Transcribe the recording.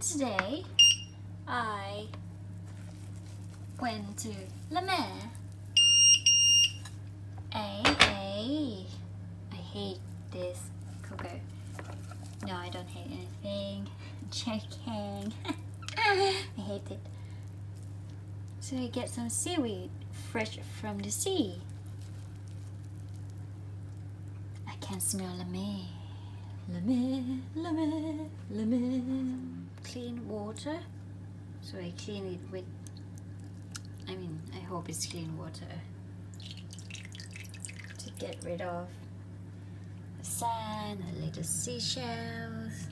today I went to La Mer. I hate this cocoa. No, I don't hate anything. I'm joking. I hate it. So I get some seaweed fresh from the sea. I can smell La Mer. La Mer, La Mer, La Mer. Clean water. So I clean it with, I hope it's clean water to get rid of the sand, the little seashells.